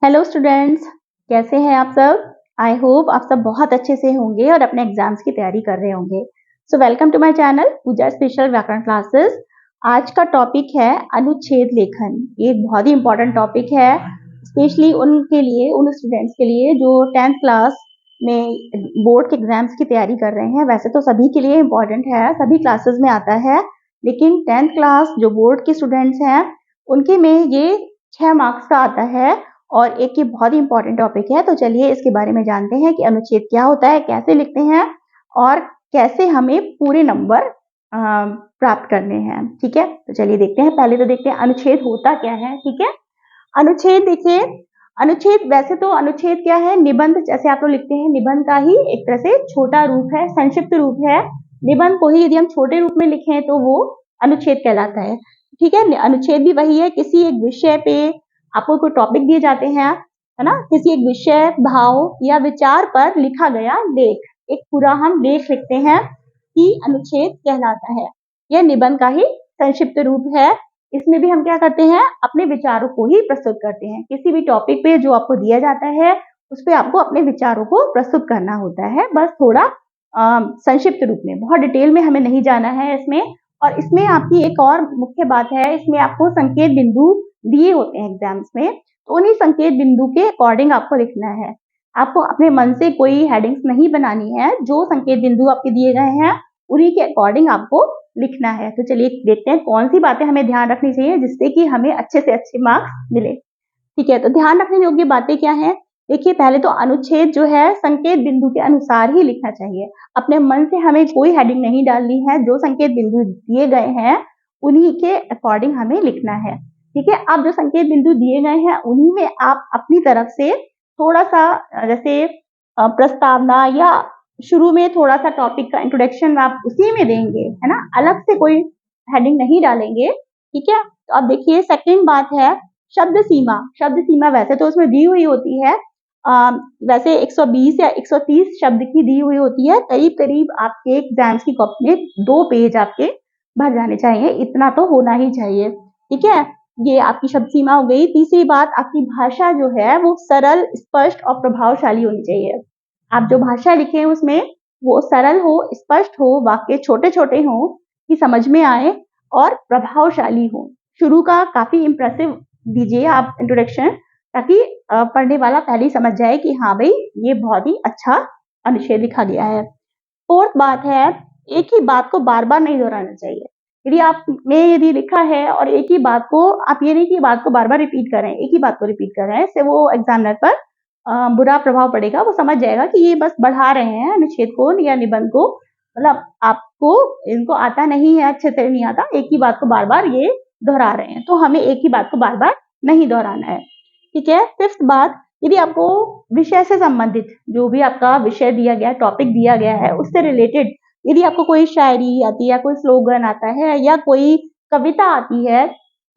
Hello students, कैसे हैं आप सब। आई होप आप सब बहुत अच्छे से होंगे और अपने एग्जाम्स की तैयारी कर रहे होंगे। So welcome to my channel Pooja special व्याकरण क्लासेस। आज का टॉपिक है अनुच्छेद लेखन। ये एक बहुत ही इंपॉर्टेंट टॉपिक है, स्पेशली उनके लिए, उन स्टूडेंट्स के लिए जो 10th क्लास में बोर्ड के एग्जाम्स की तैयारी कर रहे हैं। वैसे तो सभी के लिए इम्पोर्टेंट है, सभी क्लासेस में आता है, लेकिन 10th क्लास जो बोर्ड के स्टूडेंट्स हैं उनके में ये 6 मार्क्स का आता है और एक ये बहुत ही इंपॉर्टेंट टॉपिक है। तो चलिए इसके बारे में जानते हैं कि अनुच्छेद क्या होता है, कैसे लिखते हैं और कैसे हमें पूरे नंबर प्राप्त करने हैं। ठीक है, तो चलिए देखते हैं। पहले तो देखते हैं अनुच्छेद होता क्या है। ठीक है, अनुच्छेद देखिए, अनुच्छेद वैसे तो अनुच्छेद क्या है, निबंध जैसे आप लोग लिखते हैं, निबंध का ही एक तरह से छोटा रूप है, संक्षिप्त रूप है। निबंध को ही यदि हम छोटे रूप में लिखें तो वो अनुच्छेद कहलाता है। ठीक है, अनुच्छेद भी वही है, किसी एक विषय पे आपको कोई टॉपिक दिए जाते हैं, है ना, किसी एक विषय, भाव या विचार पर लिखा गया लेख, एक पूरा हम लेख लिखते हैं कि अनुच्छेद कहलाता है। यह निबंध का ही संक्षिप्त रूप है। इसमें भी हम क्या करते हैं, अपने विचारों को ही प्रस्तुत करते हैं। किसी भी टॉपिक पे जो आपको दिया जाता है उस पे आपको अपने विचारों को प्रस्तुत करना होता है, बस थोड़ा संक्षिप्त रूप में, बहुत डिटेल में हमें नहीं जाना है इसमें। और इसमें आपकी एक और मुख्य बात है, इसमें आपको संकेत बिंदु दिए होते हैं एग्जाम्स में, तो उन्हीं संकेत बिंदु के अकॉर्डिंग आपको लिखना है। आपको अपने मन से कोई हेडिंग्स नहीं बनानी है, जो संकेत बिंदु आपके दिए गए हैं उन्हीं के अकॉर्डिंग आपको लिखना है। तो चलिए देखते हैं कौन सी बातें हमें ध्यान रखनी चाहिए जिससे कि हमें अच्छे से अच्छे मार्क्स मिले। ठीक है, तो ध्यान रखने योग्य बातें क्या है। देखिए, पहले तो अनुच्छेद जो है संकेत बिंदु के अनुसार ही लिखना चाहिए। अपने मन से हमें कोई हेडिंग नहीं डालनी है, जो संकेत बिंदु दिए गए हैं उन्हीं के अकॉर्डिंग हमें लिखना है। ठीक है, अब जो संकेत बिंदु दिए गए हैं उन्हीं में आप अपनी तरफ से थोड़ा सा, जैसे प्रस्तावना या शुरू में थोड़ा सा टॉपिक का इंट्रोडक्शन आप उसी में देंगे, है ना, अलग से कोई हेडिंग नहीं डालेंगे। ठीक है, तो अब देखिए सेकंड बात है शब्द सीमा। शब्द सीमा वैसे तो उसमें दी हुई होती है, वैसे 120 या 130 शब्द की दी हुई होती है। करीब करीब आपके एग्जाम्स की कॉपी में 2 पेज आपके भर जाने चाहिए, इतना तो होना ही चाहिए। ठीक है, ये आपकी शब्द सीमा हो गई। तीसरी बात, आपकी भाषा जो है वो सरल, स्पष्ट और प्रभावशाली होनी चाहिए। आप जो भाषा लिखे उसमें वो सरल हो, स्पष्ट हो, वाक्य छोटे छोटे हो कि समझ में आए और प्रभावशाली हो। शुरू का काफी इंप्रेसिव दीजिए आप इंट्रोडक्शन, ताकि पढ़ने वाला पहले ही समझ जाए कि हाँ भाई ये बहुत ही अच्छा अनुच्छेद लिखा गया है। फोर्थ बात है, एक ही बात को बार बार नहीं दोहराना चाहिए। यदि आपने यदि लिखा है और एक ही बात को, आप ये नहीं कि बात को बार बार रिपीट कर रहे हैं, एक ही बात को रिपीट कर रहे हैं, इससे वो एग्जामिनर पर बुरा प्रभाव पड़ेगा। वो समझ जाएगा कि ये बस बढ़ा रहे हैं अनुच्छेद को या निबंध को, मतलब आपको इनको आता नहीं है, अच्छे से नहीं आता, एक ही बात को बार बार ये दोहरा रहे हैं। तो हमें एक ही बात को बार बार नहीं दोहराना है। ठीक है, फिफ्थ बात, यदि आपको विषय से संबंधित जो भी आपका विषय दिया गया, टॉपिक दिया गया है, उससे रिलेटेड यदि आपको कोई शायरी आती है, कोई स्लोगन आता है या कोई कविता आती है,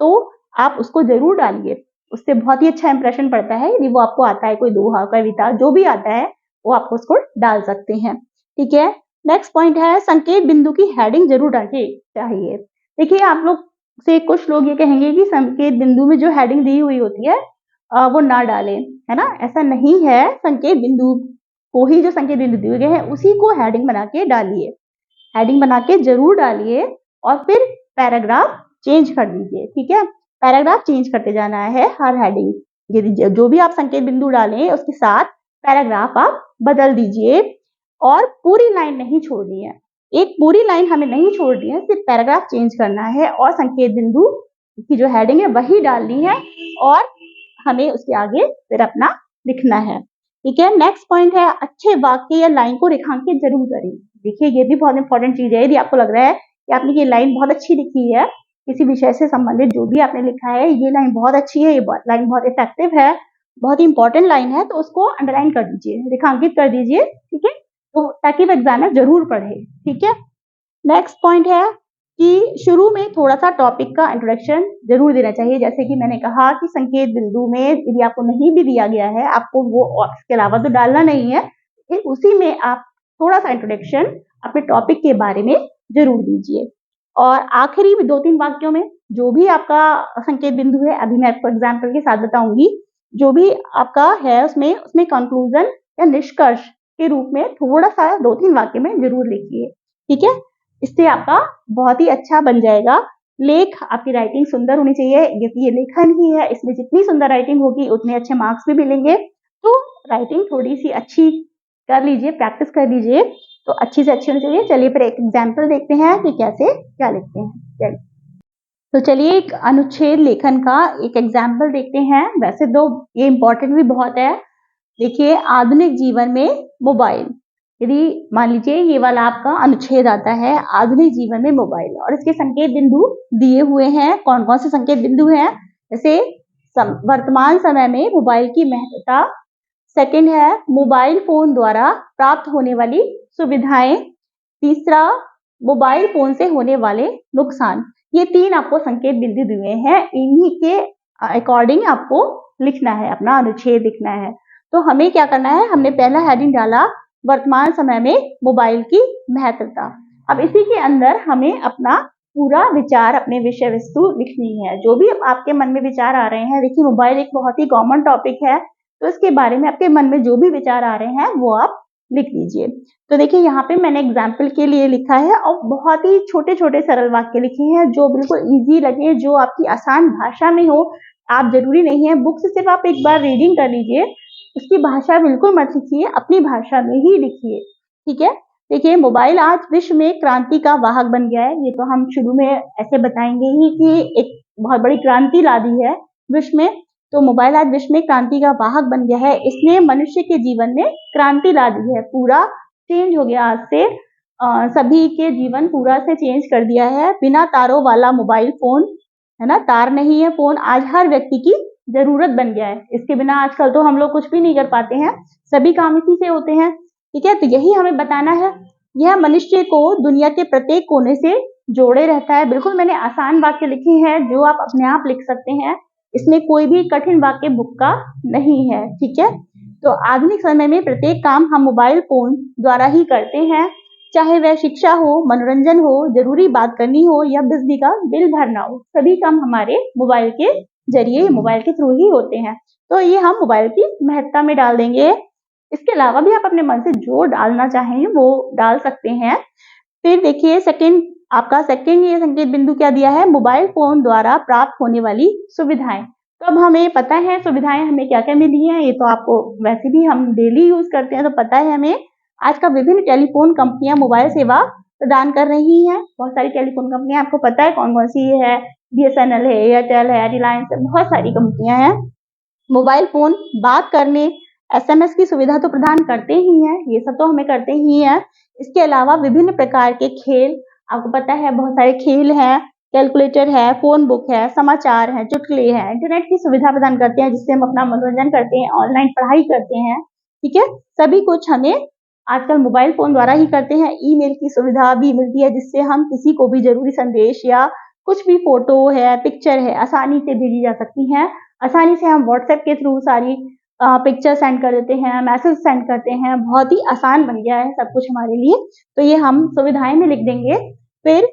तो आप उसको जरूर डालिए। उससे बहुत ही अच्छा इंप्रेशन पड़ता है। यदि वो आपको आता है, कोई दोहा, कविता, जो भी आता है वो आप उसको डाल सकते हैं। ठीक है, नेक्स्ट पॉइंट है संकेत बिंदु की हेडिंग जरूर डालनी चाहिए। देखिए, आप लोग से कुछ लोग ये कहेंगे कि संकेत बिंदु में जो हेडिंग दी हुई होती है वो ना डालें, है ना, ऐसा नहीं है। संकेत बिंदु को ही, जो संकेत बिंदु दिए गए हैं उसी को हेडिंग बना के डालिए, हेडिंग बना के जरूर डालिए और फिर पैराग्राफ चेंज कर दीजिए। ठीक है, पैराग्राफ चेंज करते जाना है हर हेडिंग, यदि जो भी आप संकेत बिंदु डालें उसके साथ पैराग्राफ आप बदल दीजिए और पूरी लाइन नहीं छोड़नी है। एक पूरी लाइन हमें नहीं छोड़नी है, सिर्फ पैराग्राफ चेंज करना है और संकेत बिंदु की जो हेडिंग है वही डालनी है और हमें उसके आगे फिर अपना लिखना है। ठीक है, नेक्स्ट पॉइंट है अच्छे वाक्य या लाइन को रेखांकित जरूर करें। देखिए, ये भी बहुत इंपॉर्टेंट चीज है। यदि आपको लग रहा है कि आपने ये लाइन बहुत अच्छी लिखी है, किसी विषय से संबंधित जो भी आपने लिखा है, ये लाइन बहुत अच्छी है, ये लाइन बहुत इफेक्टिव है, बहुत इंपॉर्टेंट लाइन है, तो उसको अंडरलाइन कर दीजिए, रेखांकित कर दीजिए। ठीक है, तो ताकि वो एग्जामिनर जरूर पढ़े। ठीक है, नेक्स्ट पॉइंट है कि शुरू में थोड़ा सा टॉपिक का इंट्रोडक्शन जरूर देना चाहिए। जैसे कि मैंने कहा कि संकेत बिंदु में यदि आपको नहीं भी दिया गया है, आपको वो इसके अलावा तो डालना नहीं है, फिर उसी में आप थोड़ा सा इंट्रोडक्शन अपने टॉपिक के बारे में जरूर दीजिए। और आखिरी 2-3 वाक्यों में जो भी आपका संकेत बिंदु है, अभी मैं आपको एग्जाम्पल के साथ बताऊंगी, जो भी आपका है उसमें कंक्लूजन या निष्कर्ष के रूप में थोड़ा सा 2-3 वाक्य में जरूर लिखिए, ठीक है। इससे आपका बहुत ही अच्छा बन जाएगा। लेख आपकी राइटिंग सुंदर होनी चाहिए, क्योंकि ये लेखन ही है, इसमें जितनी सुंदर राइटिंग होगी उतने अच्छे मार्क्स भी मिलेंगे। तो राइटिंग थोड़ी सी अच्छी कर लीजिए, प्रैक्टिस कर लीजिए, तो अच्छी से अच्छी होनी चाहिए। चलिए फिर एक एग्जाम्पल देखते हैं कि कैसे क्या लिखते हैं। चलिए तो चलिए एक अनुच्छेद लेखन का एक एग्जाम्पल देखते हैं। वैसे तो ये इम्पोर्टेंट भी बहुत है। देखिए, आधुनिक जीवन में मोबाइल, यदि मान लीजिए ये वाला आपका अनुच्छेद आता है आधुनिक जीवन में मोबाइल, और इसके संकेत बिंदु दिए हुए हैं। कौन कौन से संकेत बिंदु हैं? जैसे वर्तमान समय में मोबाइल की महत्ता, सेकंड है मोबाइल फोन द्वारा प्राप्त होने वाली सुविधाएं, तीसरा मोबाइल फोन से होने वाले नुकसान। ये 3 आपको संकेत बिंदु दिए हैं, इन्हीं के अकॉर्डिंग आपको लिखना है, अपना अनुच्छेद लिखना है। तो हमें क्या करना है, हमने पहला हेडिंग डाला वर्तमान समय में मोबाइल की महत्ता। अब इसी के अंदर हमें अपना पूरा विचार, अपने विषय वस्तु लिखनी है। जो भी आपके मन में विचार आ रहे हैं, देखिए मोबाइल एक बहुत ही कॉमन टॉपिक है, तो इसके बारे में आपके मन में जो भी विचार आ रहे हैं वो आप लिख लीजिए। तो देखिए यहाँ पे मैंने एग्जाम्पल के लिए लिखा है, और बहुत ही छोटे छोटे सरल वाक्य लिखे हैं जो बिल्कुल इजी लगे, जो आपकी आसान भाषा में हो। आप जरूरी नहीं है बुक से सिर्फ आप एक बार रीडिंग कर लीजिए, उसकी भाषा बिल्कुल मत लिखिए, अपनी भाषा में ही लिखिए, ठीक है। देखिए, मोबाइल आज विश्व में क्रांति का वाहक बन गया है। ये तो हम शुरू में ऐसे बताएंगे ही कि एक बहुत बड़ी क्रांति ला दी है विश्व में। तो मोबाइल आज विश्व में क्रांति का वाहक बन गया है, इसने मनुष्य के जीवन में क्रांति ला दी है, पूरा चेंज हो गया। आज से सभी के जीवन पूरा से चेंज कर दिया है। बिना तारों वाला मोबाइल फोन, है ना, तार नहीं है फोन, आज हर व्यक्ति की जरूरत बन गया है। इसके बिना आजकल तो हम लोग कुछ भी नहीं कर पाते हैं, सभी काम इसी से होते हैं, ठीक है। तो यही हमें बताना है, यह मनुष्य को दुनिया के प्रत्येक कोने से जोड़े रहता है। बिल्कुल मैंने आसान वाक्य लिखे हैं जो आप अपने आप लिख सकते हैं, इसमें कोई भी कठिन वाक्य बुक का नहीं है, ठीक है। तो आधुनिक समय में प्रत्येक काम हम मोबाइल फोन द्वारा ही करते हैं, चाहे वह शिक्षा हो, मनोरंजन हो, जरूरी बात करनी हो या बिजली का बिल भरना हो, सभी काम हमारे मोबाइल के जरिए, मोबाइल के थ्रू ही होते हैं। तो ये हम मोबाइल की महत्ता में डाल देंगे। इसके अलावा भी आप अपने मन से जो डालना चाहें वो डाल सकते हैं। फिर देखिए आपका सेकंड ये संकेत बिंदु क्या दिया है, मोबाइल फोन द्वारा प्राप्त होने वाली सुविधाएं। तो अब हमें पता है सुविधाएं हमें क्या क्या मिली हैं, ये तो आपको वैसे भी हम डेली यूज करते हैं तो पता है हमें। आज का विभिन्न टेलीफोन कंपनियां मोबाइल सेवा प्रदान कर रही हैं। बहुत सारी टेलीफोन कंपनियां, आपको पता है कौन कौन सी है, BSNL है, एयरटेल है, रिलायंस है, बहुत सारी कंपनियां हैं। मोबाइल फोन बात करने, SMS की सुविधा तो प्रदान करते ही हैं, ये सब तो हमें करते ही हैं। इसके अलावा विभिन्न प्रकार के खेल, आपको पता है बहुत सारे खेल हैं, कैलकुलेटर है, फोन बुक है, समाचार है, चुटकुले हैं, इंटरनेट की सुविधा प्रदान करते हैं जिससे हम अपना मनोरंजन करते हैं, ऑनलाइन पढ़ाई करते हैं, ठीक है। सभी कुछ हमें आजकल मोबाइल फोन द्वारा ही करते हैं। ईमेल की सुविधा भी मिलती है जिससे हम किसी को भी जरूरी संदेश या कुछ भी फोटो है, पिक्चर है, आसानी से भेजी जा सकती हैं। आसानी से हम व्हाट्सएप के थ्रू सारी पिक्चर सेंड कर देते हैं, मैसेज सेंड करते हैं, बहुत ही आसान बन गया है सब कुछ हमारे लिए। तो ये हम सुविधाएं में लिख देंगे। फिर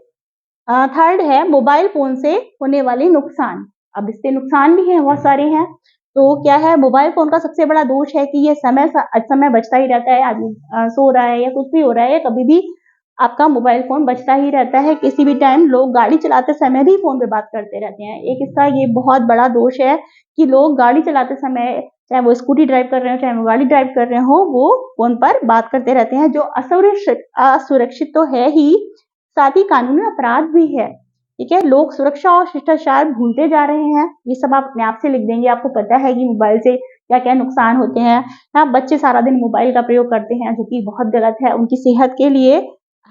थर्ड है मोबाइल फोन से होने वाले नुकसान। अब इससे नुकसान भी हैं, बहुत सारे हैं। तो क्या है, मोबाइल फोन का सबसे बड़ा दोष है कि ये समय बचता ही रहता है। आदमी सो रहा है या कुछ भी हो रहा है, कभी भी आपका मोबाइल फोन बचता ही रहता है। किसी भी टाइम लोग गाड़ी चलाते समय भी फोन पे बात करते रहते हैं। एक इसका ये बहुत बड़ा दोष है कि लोग गाड़ी चलाते समय, चाहे वो स्कूटी ड्राइव कर रहे हो, चाहे वो गाड़ी ड्राइव कर रहे हो, वो फोन पर बात करते रहते हैं, जो असुरक्षित तो है ही, साथ ही कानूनी अपराध भी है, ठीक है। लोग सुरक्षा और शिष्टाचार भूलते जा रहे हैं। ये सब आप अपने आप से लिख देंगे। आपको पता है कि मोबाइल से क्या क्या नुकसान होते हैं। हाँ, बच्चे सारा दिन मोबाइल का प्रयोग करते हैं जो कि बहुत गलत है, उनकी सेहत के लिए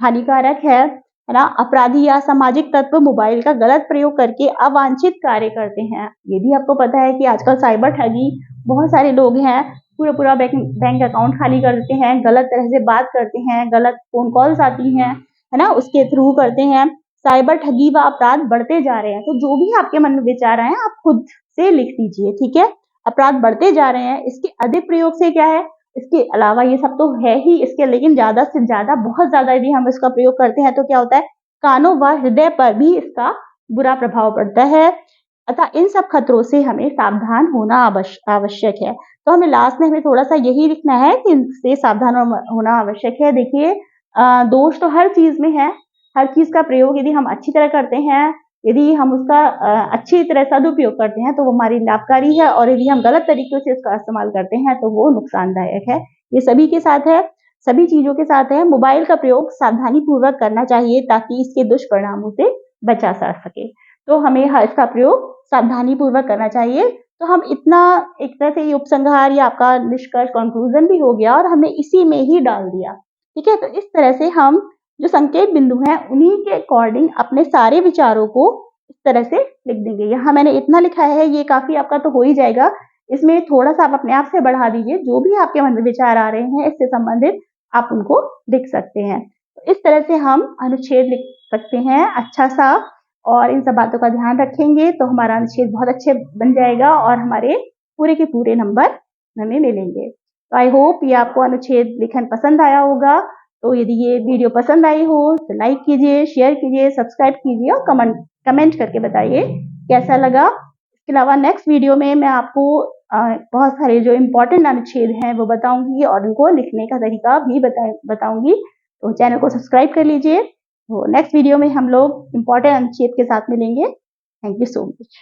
हानिकारक है ना। अपराधी या सामाजिक तत्व मोबाइल का गलत प्रयोग करके अवांछित कार्य करते हैं। ये भी आपको पता है कि आजकल साइबर ठगी, बहुत सारे लोग हैं पूरा बैंक अकाउंट खाली कर देते हैं, गलत तरह से बात करते हैं, गलत फोन कॉल्स आती हैं, है ना, उसके थ्रू करते हैं। साइबर ठगी व अपराध बढ़ते जा रहे हैं। तो जो भी आपके मन में विचार आए आप खुद से लिख दीजिए, ठीक है। अपराध बढ़ते जा रहे हैं, इसके अधिक प्रयोग से क्या है, इसके अलावा ये सब तो है ही इसके, लेकिन ज्यादा से ज्यादा, बहुत ज्यादा यदि हम इसका प्रयोग करते हैं तो क्या होता है, कानों व हृदय पर भी इसका बुरा प्रभाव पड़ता है। अतः इन सब खतरों से हमें सावधान होना आवश्यक है। तो हमें लास्ट में हमें थोड़ा-सा यही लिखना है कि इनसे सावधान होना आवश्यक है। देखिए दोष तो हर चीज़ में है, हर चीज़ का प्रयोग यदि हम अच्छी तरह करते हैं, यदि हम उसका अच्छी तरह सदुपयोग करते हैं तो वो हमारी लाभकारी है, और यदि हम गलत तरीके से उसका इस्तेमाल करते हैं तो वो नुकसानदायक है। ये सभी के साथ है, सभी चीज़ों के साथ है। मोबाइल का प्रयोग सावधानीपूर्वक करना चाहिए ताकि इसके दुष्परिणामों से बचा जा सके। तो हमें इसका प्रयोग सावधानीपूर्वक करना चाहिए। तो हम इतना एक तरह से ये उपसंहार या आपका निष्कर्ष कंक्लूजन भी हो गया और हमने इसी में ही डाल दिया। ठीक है, तो इस तरह से हम जो संकेत बिंदु हैं उन्हीं के अकॉर्डिंग अपने सारे विचारों को इस तरह से लिख देंगे। यहाँ मैंने इतना लिखा है, ये काफी आपका तो हो ही जाएगा। इसमें थोड़ा सा आप अपने आप से बढ़ा दीजिए, जो भी आपके मन में विचार आ रहे हैं इससे संबंधित आप उनको लिख सकते हैं। तो इस तरह से हम अनुच्छेद लिख सकते हैं अच्छा सा, और इन सब बातों का ध्यान रखेंगे तो हमारा अनुच्छेद बहुत अच्छे बन जाएगा और हमारे पूरे के पूरे नंबर हमें मिलेंगे। तो आई होप ये आपको अनुच्छेद लिखन पसंद आया होगा। तो यदि ये वीडियो पसंद आई हो तो लाइक कीजिए, शेयर कीजिए, सब्सक्राइब कीजिए और कमेंट करके बताइए कैसा लगा। इसके अलावा नेक्स्ट वीडियो में मैं आपको बहुत सारे जो इम्पोर्टेंट अनुच्छेद हैं वो बताऊंगी और उनको लिखने का तरीका भी बताऊंगी। तो चैनल को सब्सक्राइब कर लीजिए। तो नेक्स्ट वीडियो में हम लोग इम्पोर्टेंट अनुच्छेद के साथ मिलेंगे। Thank you so much.